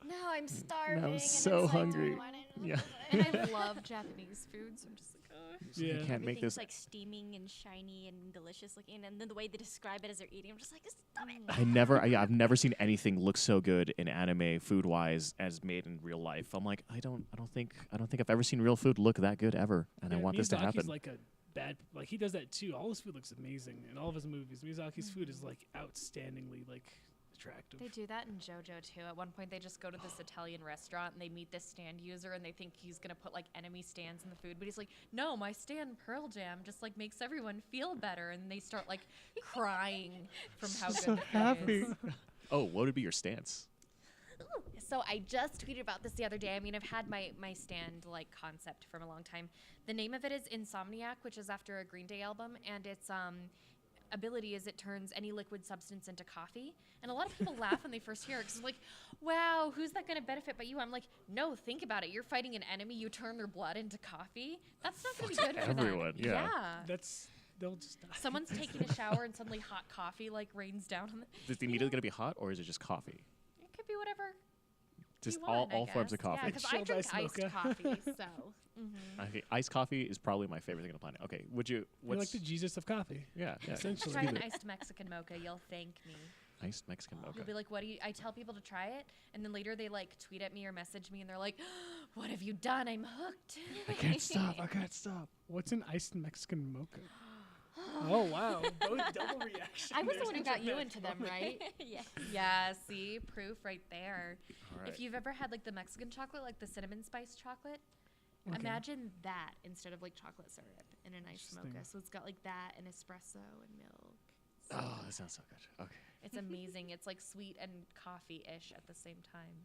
no, I'm starving. and it's so like, hungry. don't want it. Yeah. And I love Japanese food, so I'm just like, oh. Yeah. I can't make Everything's this. like steaming and shiny and delicious looking, and then the way they describe it as they're eating, I'm just like, stop it. I've never seen anything look so good in anime food wise as made in real life. I'm like, I don't think I've ever seen real food look that good ever, and I Yeah, want this to Miyazaki's happen. like he does that too. All his food looks amazing in all of his movies. Miyazaki's food is like outstandingly like attractive. They do that in JoJo too. At one point, they just go to this Italian restaurant and they meet this stand user and they think he's gonna put like enemy stands in the food, but he's like, "No, my stand Pearl Jam just like makes everyone feel better," and they start like crying from how good the food is. Oh, what would be your stance? So I just tweeted about this the other day. I mean, I've had my stand like concept from a long time. The name of it is Insomniac, which is after a Green Day album, and its ability is it turns any liquid substance into coffee. And a lot of people laugh when they first hear it because it's like, wow, who's that going to benefit but you? I'm like, no, think about it. You're fighting an enemy. You turn their blood into coffee. That's not going to be good for everyone, them. yeah. They'll just die. Someone's taking a shower and suddenly hot coffee like rains down on them. Is it immediately going to be hot, or is it just coffee? It could be whatever. Just you want, all forms of I guess. coffee. Yeah, because I Chilled drink iced iced mocha. coffee, so. Okay, iced coffee is probably my favorite thing on the planet. Okay, would you? You're What's like the Jesus of coffee. yeah? Essentially. Try an iced Mexican mocha. You'll thank me. Iced Mexican mocha. You'll be like, what do you? I tell people to try it, and then later they like tweet at me or message me, and they're like, what have you done? I'm hooked. I can't stop. I can't stop. What's an iced Mexican mocha? Oh wow! Both double reaction. I was the there. one who got you into them, right? Yeah. Yeah. See, proof right there. All right. If you've ever had like the Mexican chocolate, like the cinnamon spice chocolate, Okay. imagine that instead of like chocolate syrup in an iced mocha. Interesting. So it's got like that and espresso and milk. Oh, that sounds so good. Okay. It's amazing. It's like sweet and coffee-ish at the same time.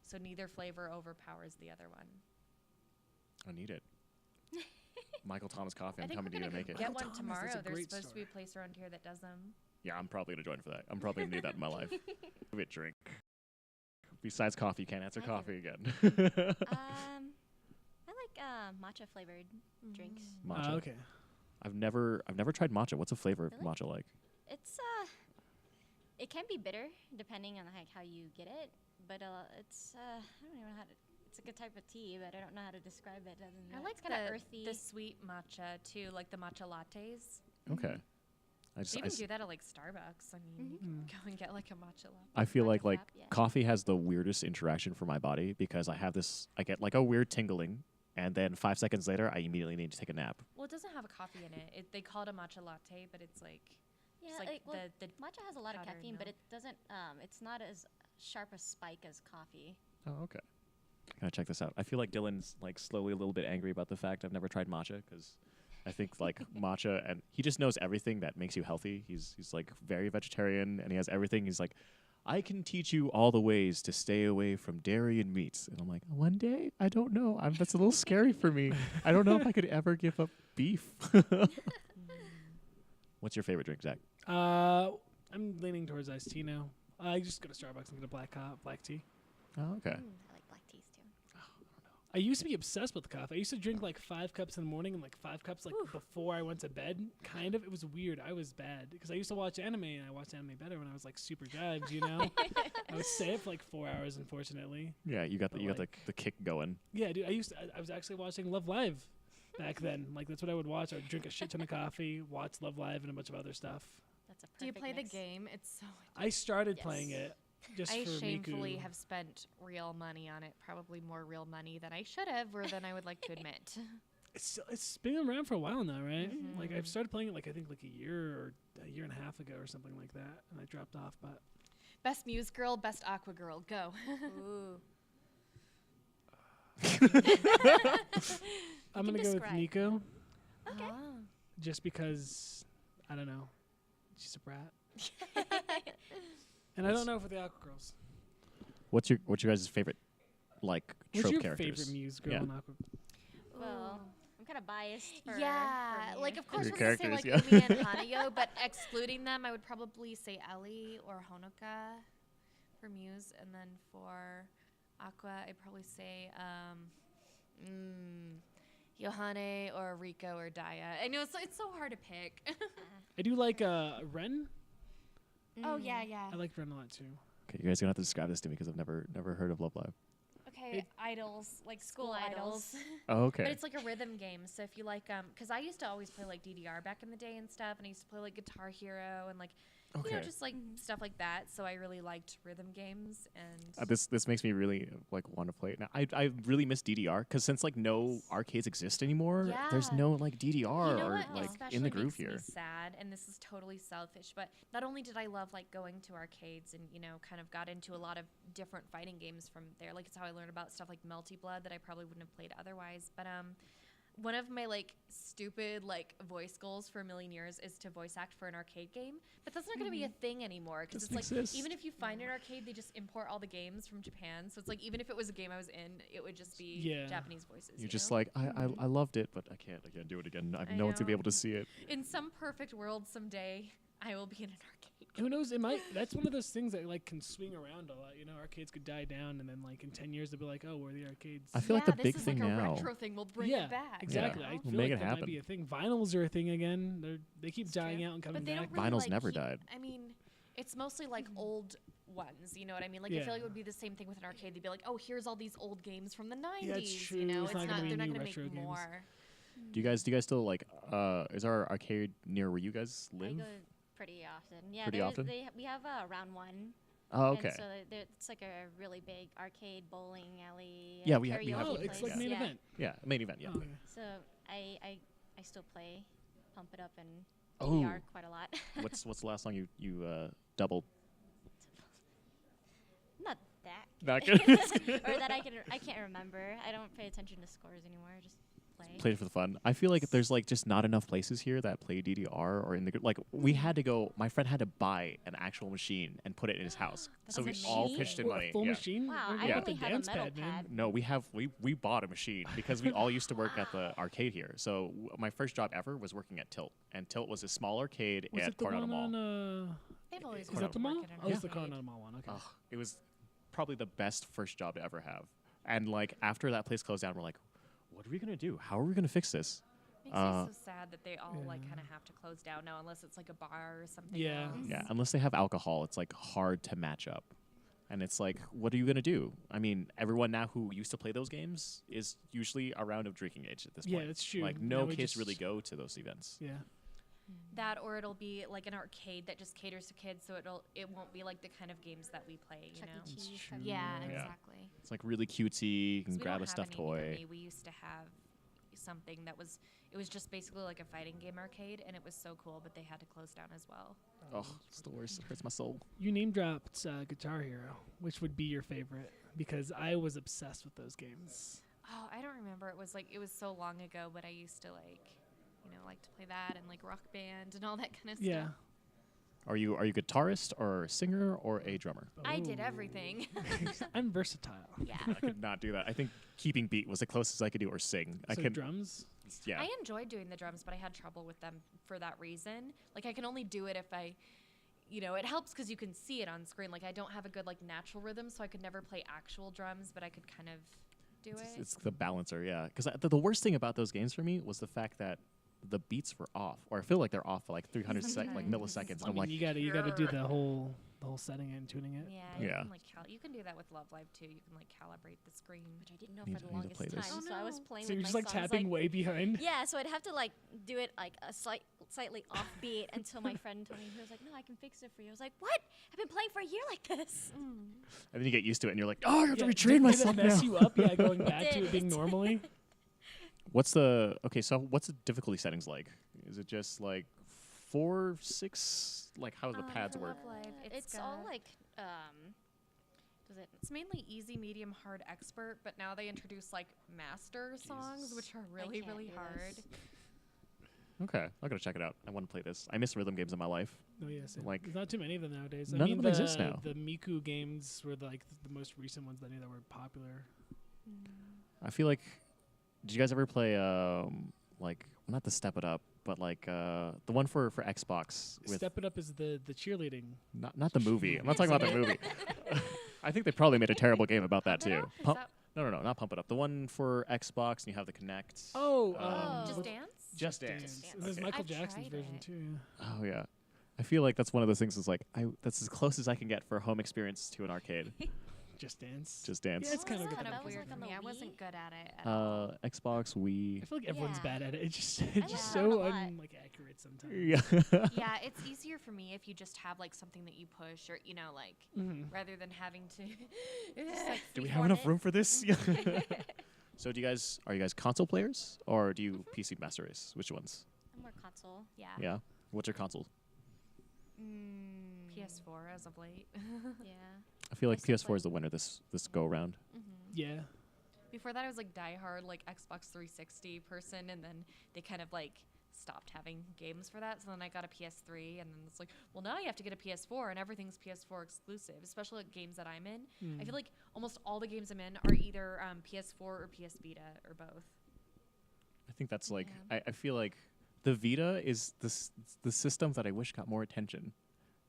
So neither flavor overpowers the other one. I need it. Michael Thomas Coffee. I I'm think coming to we're you to gonna make it. get Michael one Thomas, tomorrow. that's a There's great supposed to be a store. place around here that does them. Yeah, I'm probably gonna join for that. I'm probably gonna need that in my life. Favorite drink. Besides coffee, you can't answer My coffee again. I like matcha flavored drinks. Matcha. Okay. I've never tried matcha. What's the flavor of Really? matcha like? It's it can be bitter depending on like how you get it, but it's I don't even know how to. It's a good type of tea, but I don't know how to describe it. Other than I that. like it's kind of the earthy. sweet matcha too, like the matcha lattes. Okay. I just They I, even s- do that at like Starbucks. I mean, you can go and get like a matcha latte. I feel matcha like frap, yeah. coffee has the weirdest interaction for my body because I get like a weird tingling, and then 5 seconds later I immediately need to take a nap. Well, it doesn't have a coffee in it. They call it a matcha latte, but it's like Yeah, it's like well, the matcha has a lot of powdered caffeine, but milk. it doesn't. It's not as sharp a spike as coffee. Oh, okay. Gotta check this out. I feel like Dylan's like slowly a little bit angry about the fact I've never tried matcha because I think like matcha, and he just knows everything that makes you healthy. He's like very vegetarian, and he has everything. He's like, I can teach you all the ways to stay away from dairy and meats. And I'm like, one day, I don't know. That's a little scary for me. I don't know if I could ever give up beef. What's your favorite drink, Zach? I'm leaning towards iced tea now. I just go to Starbucks and get a black tea. Oh, okay. I like black teas too. I used to be obsessed with coffee. I used to drink like 5 cups in the morning and like 5 cups like before I went to bed. Kind of. It was weird. I was bad because I used to watch anime, and I watched anime better when I was like super jived. You know, I would stay up for like 4 hours. Unfortunately. Yeah, you got But, the kick going. Yeah, dude. I was actually watching Love Live back then. Like that's what I would watch. I would drink a shit ton of coffee, watch Love Live, and a bunch of other stuff. That's a Do you perfect play mix. the game? It's so. I started Yes. playing it just I for shamefully Miku. have spent real money on it. Probably more real money than I should have, or than I would like to admit. It's been around for a while now, right? Like I've Mhm. started playing it like I think like a year and a half ago or something like that, and I dropped off. But Best Muse girl, best Aqua girl, go. Ooh. I'm can gonna go with describe. Nico Okay. just because I don't know, she's a brat, and I don't know for the Aqua Girls. What's your guys' favorite like What's trope your characters? favorite Muse girl Yeah. in Aqua? Well, I'm kind of biased. For Yeah, for like Muse. of course Your we're gonna say like characters, Umi and Hanayo, but excluding them, I would probably say Ellie or Honoka for Muse, and then for Aqua, I'd probably say Yohane or Rico or Daya. I know it's so hard to pick. I do like Ren. Oh yeah, yeah. I like Ren a lot too. Okay, you guys are gonna have to describe this to me because I've never heard of Love Live. Okay, idols like school School idols. idols. Oh, okay. But it's like a rhythm game. So if you like, because I used to always play like DDR back in the day and stuff, and I used to play like Guitar Hero and like, you know, Okay. just like stuff like that. So I really liked rhythm games and. This makes me really like want to play it now. I really miss DDR because since like no arcades exist anymore, there's Yeah. no like DDR You know or what like especially in the groove makes here. me sad, and this is totally selfish, but not only did I love like going to arcades and kind of got into a lot of different fighting games from there. Like it's how I learned about stuff like Melty Blood that I probably wouldn't have played otherwise. But one of my like stupid like voice goals for a million years is to voice act for an arcade game, but that's not going to be a thing anymore because it's Doesn't like exist. even if you find an arcade, they just import all the games from Japan. So it's like even if it was a game I was in, it would just be Japanese voices. You're you just know? like, I loved it, but I can't do it again. No one's gonna be know. able to see it. In some perfect world someday, I will be in an arcade. Who knows? It might. That's one of those things that like can swing around a lot. You know, arcades could die down, and then like in 10 years they'll be like, oh, where are the arcades? I feel like the big this thing is like now. a retro thing. We'll bring yeah, it back. exactly. Yeah. I We'll feel make like it that might happen. be a thing. Vinyls are a thing again. They keep It's dying true. out and coming But they back. don't really, Vinyls like, never keep- died. I mean, it's mostly like old ones. You know what I mean? Like I feel Yeah. like it would be the same thing with an arcade. They'd be like, oh, here's all these old games from the 90s. Yeah, it's true. You know, It's it's not not. gonna be They're not new gonna make retro games. more. Do you guys still like? Is our arcade near where you guys I live? go pretty often. Yeah, Pretty there's- often? we have round one. Oh, okay. And so it's like a really big arcade bowling alley. Yeah, we have Oh, karaoke it's place. like main yeah. event. Yeah, main event. Yeah. Oh, okay. So I still play, pump it up, and Oh. DDR quite a lot. what's the last song you doubled? Not that. Not good. good. Or that I can't remember. I don't pay attention to scores anymore. I just play. Played it for the fun. I feel like there's like just not enough places here that play DDR or in the like. We had to go. My friend had to buy an actual machine and put it in his house. That's So we amazing. all pitched in What, money. a full Yeah. machine? Wow, Where'd I you Yeah. get the only have a dance metal pad, man? pad. No, we bought a machine because we all used to work at the arcade here. So my first job ever was working at Tilt, and Tilt was a small arcade Was at it the Coronado one Mall. on? They've always Is Coronado that the wanted to mall? work at an Oh, it's the arcade. Coronado Mall one. Okay. Ugh, it was probably the best first job to ever have. And like after that place closed down, we're like, what are we gonna do? How are we gonna fix this? Makes me so sad that they all like Yeah. kind of have to close down now, unless it's like a bar or something. Yeah. else. Yeah, unless they have alcohol, it's like hard to match up. And it's like, what are you gonna do? I mean, everyone now who used to play those games is usually around of drinking age at this Yeah, point. that's true. Like Now no we kids just- really go to those events. Yeah. That, or it'll be like an arcade that just caters to kids, so it won't be like the kind of games that we play. You Chuck know. E. Cheese. It's type of Yeah, thing. Yeah. exactly. It's like really cutesy. You 'Cause can we grab don't a have stuffed any near toy. me. We used to have something that was just basically like a fighting game arcade, and it was so cool, but they had to close down as well. Oh, it's the worst. It hurts my soul. You name dropped Guitar Hero. Which would be your favorite? Because I was obsessed with those games. Oh, I don't remember. It was so long ago, but I used to like to play that and like Rock Band and all that kind of Yeah. stuff. Are you a guitarist or a singer or a drummer? I did Oh. everything. I'm versatile. Yeah. I could not do that. I think keeping beat was the closest I could do, or sing. I So could. drums. Yeah. I enjoyed doing the drums, but I had trouble with them for that reason. Like I can only do it if it helps because you can see it on screen. Like I don't have a good like natural rhythm, so I could never play actual drums, but I could kind of do it. It's the balancer, yeah. Because the worst thing about those games for me was the fact that the beats were off, or I feel like they're off for like 300 like milliseseconds. And I I'm mean, like, you gotta do "Grr." the whole setting it and tuning it. Yeah, but- you Yeah. can you can do that with Love Live too. You can like calibrate the screen. Which I didn't know Need for the to- need to play longest this. time. Oh, So I was no. playing So you're with just my like songs, tapping way behind. Yeah, so I'd have to like do it like a slightly offbeat until my friend told me, he was like, "No, I can fix it for you." I was like, "What? I've been playing for a year like this." and then you get used to it, and you're like, oh, I have to Yeah, retrain did it myself mess now. you up? Yeah, going back to did. it being normally. What's the what's the difficulty settings like? Is it just like 4, 6? Like how do the pads for work? Love Live, It's all like does it? It's mainly easy, medium, hard, expert, but now they introduce like master songs, which are really, can't really do hard. this. Okay, I gotta check it out. I want to play this. I miss rhythm games in my life. Oh yes, Like- there's not too many of them nowadays. None of them exist now. The Miku games were like the most recent ones that I knew that were popular. I feel like, did you guys ever play like not the Step It Up, but like the one for Xbox with Step It Up is the cheerleading. not the movie. I'm not talking about the movie. I think they probably made a terrible game about that Pump It too. Up? Is Pump, that no, not Pump It Up. The one for Xbox and you have the Connect. Oh, Just Oh. Dance? Just Dance. Dance. And There's Okay. Michael I've Jackson's tried version it. too. Oh yeah. I feel like that's one of those things. Is like that's as close as I can get for a home experience to an arcade. Just Dance. Just Dance. Yeah, it's kind of that? good. Kind That of was weird like for on me. the I wasn't Wii? good at it at all. Xbox, Wii. I feel like everyone's Yeah. bad at it. It's just Yeah. so A lot. accurate sometimes. Yeah. Yeah, it's easier for me if you just have like something that you push or like Mhm. rather than having to Do we freeform have enough it. room for this? So are you guys console players or do you PC Master Race? Which ones? I'm more console. Yeah. Yeah. What's your console? PS4 as of late. Yeah. I feel like I still PS4 is the winner this go around. Yeah. Before that, I was like diehard like Xbox 360 person, and then they kind of like stopped having games for that. So then I got a PS3, and then it's like, well, now you have to get a PS4, and everything's PS4 exclusive, especially like games that I'm in. I feel like almost all the games I'm in are either PS4 or PS Vita or both. I think that's like I feel like the Vita is the system that I wish got more attention.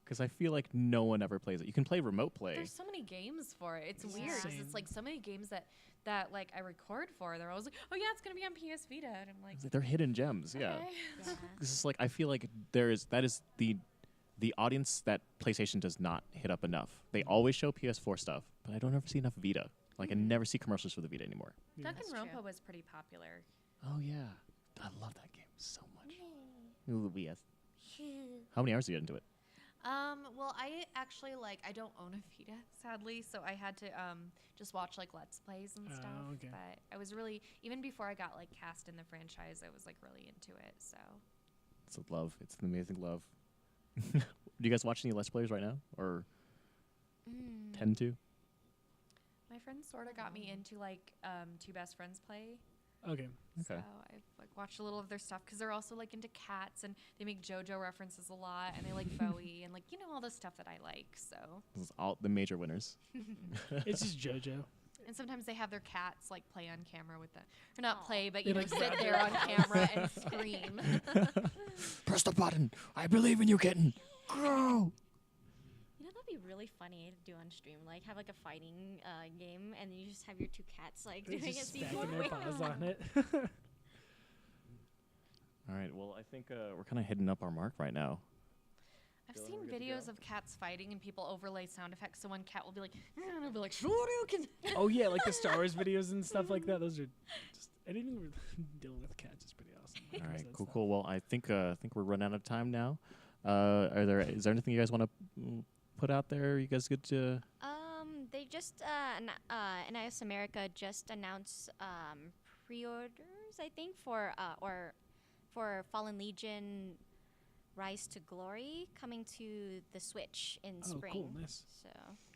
Because I feel like no one ever plays it. You can play remote play. There's so many games for it. It's weird. 'Cause insane. it's like so many games that like I record for. They're always like, oh yeah, it's gonna be on PS Vita, and I'm like, It's like they're hidden gems. Yeah. okay. Yeah. This is like I feel like that is the audience that PlayStation does not hit up enough. They always show PS4 stuff, but I don't ever see enough Vita. Like I never see commercials for the Vita anymore. Yeah. Danganronpa true. was pretty popular. Oh yeah, I love that game so much. Ooh, yes. How many hours did you get into it? Well, I actually I don't own a Vita, sadly, so I had to just watch like Let's Plays and stuff. Okay. But I was really, even before I got like cast in the franchise, I was like really into it. So It's a love. It's an amazing love. Do you guys watch any Let's Plays right now, or tend to? my friend sort of got me into like Two Best Friends Play. Okay. So Okay. I've like watched a little of their stuff because they're also like into cats and they make JoJo references a lot and they like Bowie and like all the stuff that I like. So This is all the major winners. It's just JoJo. and sometimes they have their cats like play on camera with them, or not Aw. play, but They, you know like, sit grab there it. on camera and scream. Press the button. I believe in you, kitten. Grow. You know, that'd be really funny to do on stream. Like, have like a fighting game, and you just have your two cats like They're doing it. just So you stacking can their win. paws on it. All right. Well, I think we're kind of hitting up our mark right now. I've Dylan, seen we're good to videos go? of cats fighting and people overlay sound effects. So one cat will be like, and I'll be like, Shoryuken. Oh yeah, like the Star Wars videos and stuff like that. Those are just anything we're dealing with cats is pretty awesome. when it All comes right. to that Cool. stuff. Cool. Well, I think we're running out of time now. Is there anything you guys want to put out there? You guys good to? They just NIS America just announced pre-orders, I think, for Fallen Legion Rise to Glory coming to the Switch in Oh, spring. cool, nice. So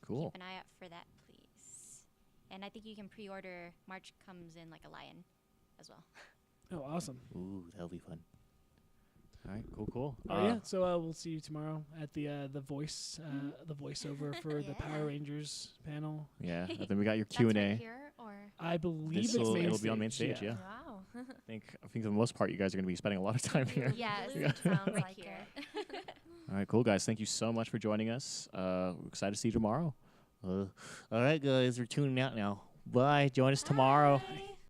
Cool. keep an eye out for that, please. And I think you can pre-order March Comes in Like a Lion as well. Oh, awesome. Ooh, that'll be fun. All right. Cool. Cool. Oh yeah, so we'll see you tomorrow at the voiceover for the Yeah. Power Rangers panel. Yeah. And then we got your That's Q and right A. here, or I believe It'll it's be on main stage. Yeah. wow. I think for the most part, you guys are going to be spending a lot of time here. Yes, Blue it sounds right like here. it. All right, cool guys. Thank you so much for joining us. We're excited to see you tomorrow. All right, guys, we're tuning out now. Bye. Join us tomorrow. Bye.